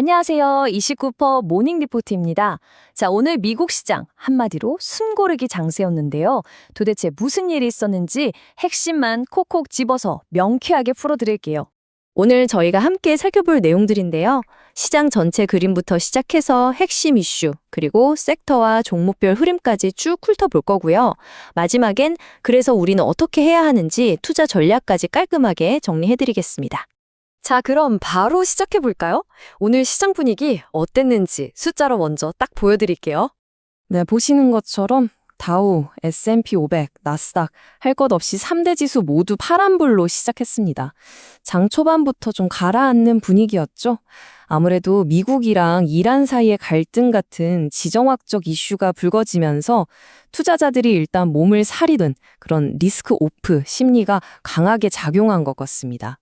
안녕하세요. 29% 모닝 리포트입니다. 자, 오늘 미국 시장 한마디로 숨고르기 장세였는데요. 도대체 무슨 일이 있었는지 핵심만 콕콕 집어서 명쾌하게 풀어드릴게요. 오늘 저희가 함께 살펴볼 내용들인데요. 시장 전체 그림부터 시작해서 핵심 이슈, 그리고 섹터와 종목별 흐름까지 쭉 훑어볼 거고요. 마지막엔 그래서 우리는 어떻게 해야 하는지 투자 전략까지 깔끔하게 정리해드리겠습니다. 자, 그럼 바로 시작해볼까요? 오늘 시장 분위기 어땠는지 숫자로 먼저 딱 보여드릴게요. 네, 보시는 것처럼 다우, S&P 500, 나스닥 할 것 없이 3대 지수 모두 파란불로 시작했습니다. 장 초반부터 좀 가라앉는 분위기였죠. 아무래도 미국이랑 이란 사이의 갈등 같은 지정학적 이슈가 불거지면서 투자자들이 일단 몸을 사리던 그런 리스크 오프 심리가 강하게 작용한 것 같습니다.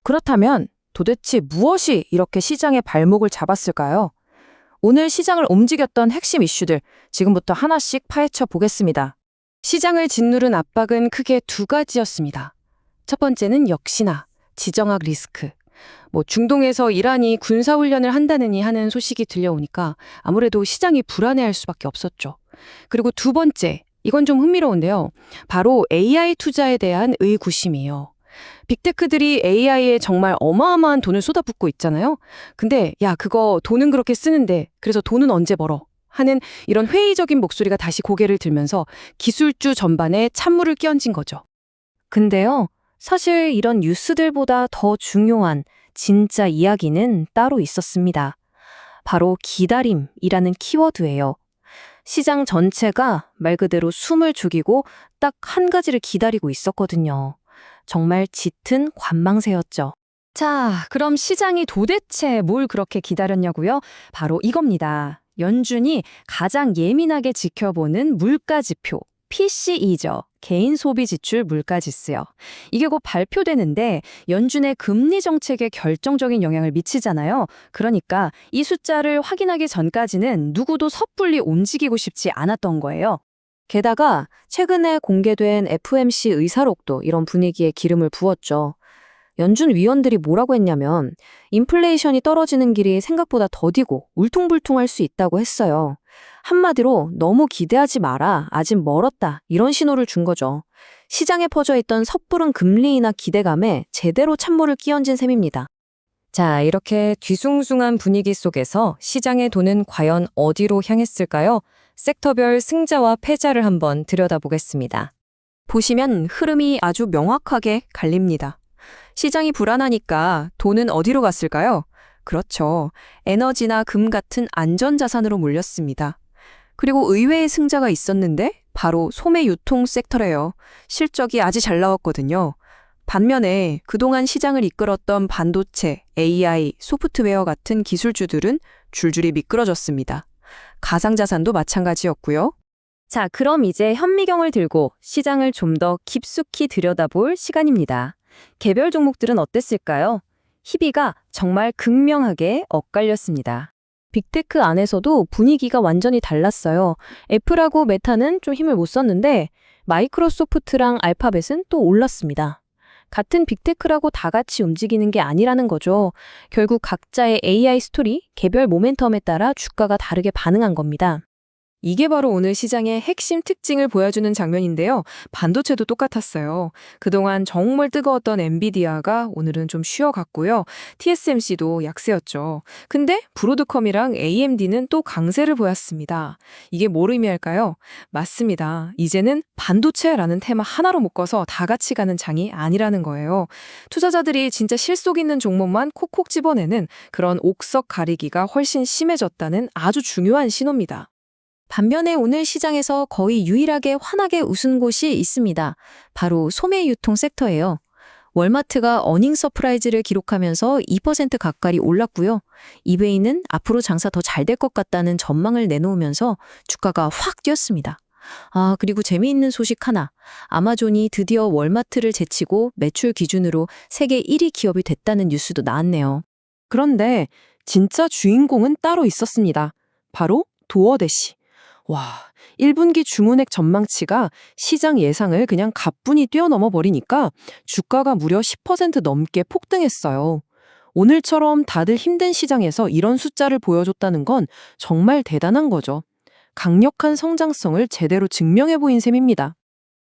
그렇다면 도대체 무엇이 이렇게 시장의 발목을 잡았을까요? 오늘 시장을 움직였던 핵심 이슈들 지금부터 하나씩 파헤쳐 보겠습니다. 시장을 짓누른 압박은 크게 두 가지였습니다. 첫 번째는 역시나 지정학 리스크. 중동에서 이란이 군사훈련을 한다느니 하는 소식이 들려오니까 아무래도 시장이 불안해할 수밖에 없었죠. 그리고 두 번째, 이건 좀 흥미로운데요. 바로 AI 투자에 대한 의구심이에요. 빅테크들이 AI에 정말 어마어마한 돈을 쏟아붓고 있잖아요. 근데 야, 그거 돈은 그렇게 쓰는데 그래서 돈은 언제 벌어? 하는 이런 회의적인 목소리가 다시 고개를 들면서 기술주 전반에 찬물을 끼얹은 거죠. 근데요, 사실 이런 뉴스들보다 더 중요한 진짜 이야기는 따로 있었습니다. 바로 기다림이라는 키워드예요. 시장 전체가 말 그대로 숨을 죽이고 딱 한 가지를 기다리고 있었거든요. 정말 짙은 관망세였죠. 자, 그럼 시장이 도대체 뭘 그렇게 기다렸냐고요? 바로 이겁니다. 연준이 가장 예민하게 지켜보는 물가지표, PCE죠. 개인 소비 지출 물가지수요. 이게 곧 발표되는데 연준의 금리 정책에 결정적인 영향을 미치잖아요. 그러니까 이 숫자를 확인하기 전까지는 누구도 섣불리 움직이고 싶지 않았던 거예요. 게다가 최근에 공개된 FOMC 의사록도 이런 분위기에 기름을 부었죠. 연준 위원들이 뭐라고 했냐면 인플레이션이 떨어지는 길이 생각보다 더디고 울퉁불퉁할 수 있다고 했어요. 한마디로 너무 기대하지 마라, 아직 멀었다 이런 신호를 준 거죠. 시장에 퍼져있던 섣부른 금리나 기대감에 제대로 찬물을 끼얹은 셈입니다. 자, 이렇게 뒤숭숭한 분위기 속에서 시장의 돈은 과연 어디로 향했을까요? 섹터별 승자와 패자를 한번 들여다보겠습니다. 보시면 흐름이 아주 명확하게 갈립니다. 시장이 불안하니까 돈은 어디로 갔을까요? 그렇죠. 에너지나 금 같은 안전자산으로 몰렸습니다. 그리고 의외의 승자가 있었는데 바로 소매 유통 섹터래요. 실적이 아주 잘 나왔거든요. 반면에 그동안 시장을 이끌었던 반도체, AI, 소프트웨어 같은 기술주들은 줄줄이 미끄러졌습니다. 가상자산도 마찬가지였고요. 자, 그럼 이제 현미경을 들고 시장을 좀 더 깊숙이 들여다볼 시간입니다. 개별 종목들은 어땠을까요? 희비가 정말 극명하게 엇갈렸습니다. 빅테크 안에서도 분위기가 완전히 달랐어요. 애플하고 메타는 좀 힘을 못 썼는데 마이크로소프트랑 알파벳은 또 올랐습니다. 같은 빅테크라고 다 같이 움직이는 게 아니라는 거죠. 결국 각자의 AI 스토리, 개별 모멘텀에 따라 주가가 다르게 반응한 겁니다. 이게 바로 오늘 시장의 핵심 특징을 보여주는 장면인데요. 반도체도 똑같았어요. 그동안 정말 뜨거웠던 엔비디아가 오늘은 좀 쉬어갔고요. TSMC도 약세였죠. 근데 브로드컴이랑 AMD는 또 강세를 보였습니다. 이게 뭘 의미할까요? 맞습니다. 이제는 반도체라는 테마 하나로 묶어서 다 같이 가는 장이 아니라는 거예요. 투자자들이 진짜 실속 있는 종목만 콕콕 집어내는 그런 옥석 가리기가 훨씬 심해졌다는 아주 중요한 신호입니다. 반면에 오늘 시장에서 거의 유일하게 환하게 웃은 곳이 있습니다. 바로 소매 유통 섹터예요. 월마트가 어닝 서프라이즈를 기록하면서 2% 가까이 올랐고요. 이베이는 앞으로 장사 더 잘 될 것 같다는 전망을 내놓으면서 주가가 확 뛰었습니다. 아, 그리고 재미있는 소식 하나. 아마존이 드디어 월마트를 제치고 매출 기준으로 세계 1위 기업이 됐다는 뉴스도 나왔네요. 그런데 진짜 주인공은 따로 있었습니다. 바로 도어대시. 와, 1분기 주문액 전망치가 시장 예상을 그냥 가뿐히 뛰어넘어 버리니까 주가가 무려 10% 넘게 폭등했어요. 오늘처럼 다들 힘든 시장에서 이런 숫자를 보여줬다는 건 정말 대단한 거죠. 강력한 성장성을 제대로 증명해 보인 셈입니다.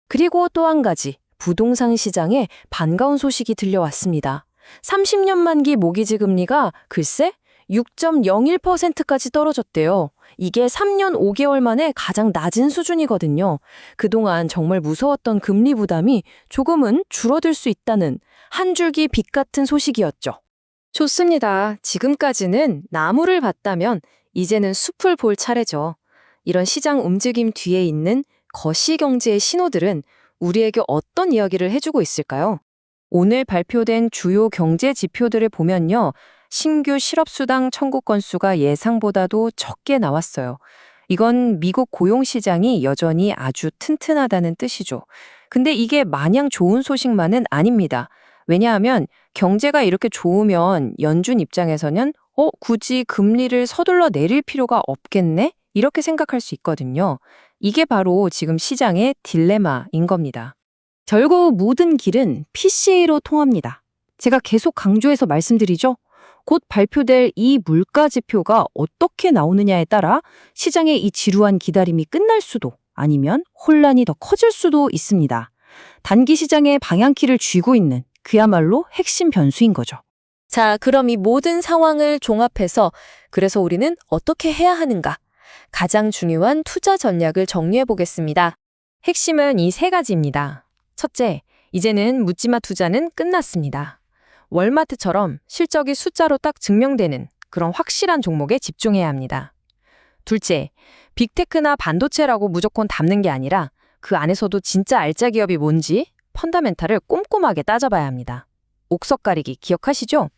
그리고 또 한 가지, 부동산 시장에 반가운 소식이 들려왔습니다. 30년 만기 모기지 금리가 글쎄 6.01%까지 떨어졌대요. 이게 3년 5개월 만에 가장 낮은 수준이거든요. 그동안 정말 무서웠던 금리 부담이 조금은 줄어들 수 있다는 한 줄기 빛 같은 소식이었죠. 좋습니다. 지금까지는 나무를 봤다면 이제는 숲을 볼 차례죠. 이런 시장 움직임 뒤에 있는 거시경제의 신호들은 우리에게 어떤 이야기를 해주고 있을까요? 오늘 발표된 주요 경제 지표들을 보면요. 신규 실업수당 청구 건수가 예상보다도 적게 나왔어요. 이건 미국 고용시장이 여전히 아주 튼튼하다는 뜻이죠. 근데 이게 마냥 좋은 소식만은 아닙니다. 왜냐하면 경제가 이렇게 좋으면 연준 입장에서는 굳이 금리를 서둘러 내릴 필요가 없겠네? 이렇게 생각할 수 있거든요. 이게 바로 지금 시장의 딜레마인 겁니다. 결국 모든 길은 PCA로 통합니다. 제가 계속 강조해서 말씀드리죠. 곧 발표될 이 물가 지표가 어떻게 나오느냐에 따라 시장의 이 지루한 기다림이 끝날 수도 아니면 혼란이 더 커질 수도 있습니다. 단기 시장의 방향키를 쥐고 있는 그야말로 핵심 변수인 거죠. 자, 그럼 이 모든 상황을 종합해서 그래서 우리는 어떻게 해야 하는가? 가장 중요한 투자 전략을 정리해 보겠습니다. 핵심은 이 세 가지입니다. 첫째, 이제는 묻지마 투자는 끝났습니다. 월마트처럼 실적이 숫자로 딱 증명되는 그런 확실한 종목에 집중해야 합니다. 둘째, 빅테크나 반도체라고 무조건 담는 게 아니라 그 안에서도 진짜 알짜 기업이 뭔지 펀더멘탈을 꼼꼼하게 따져봐야 합니다. 옥석 가리기 기억하시죠?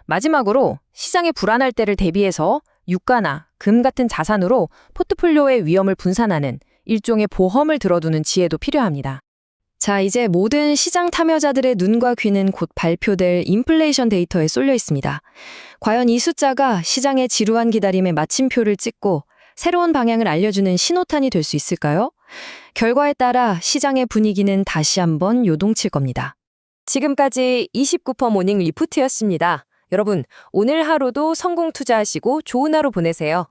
마지막으로 시장이 불안할 때를 대비해서 유가나 금 같은 자산으로 포트폴리오의 위험을 분산하는 일종의 보험을 들어두는 지혜도 필요합니다. 자, 이제 모든 시장 참여자들의 눈과 귀는 곧 발표될 인플레이션 데이터에 쏠려 있습니다. 과연 이 숫자가 시장의 지루한 기다림에 마침표를 찍고 새로운 방향을 알려주는 신호탄이 될 수 있을까요? 결과에 따라 시장의 분위기는 다시 한번 요동칠 겁니다. 지금까지 29% 모닝 리포트였습니다. 여러분, 오늘 하루도 성공 투자하시고 좋은 하루 보내세요.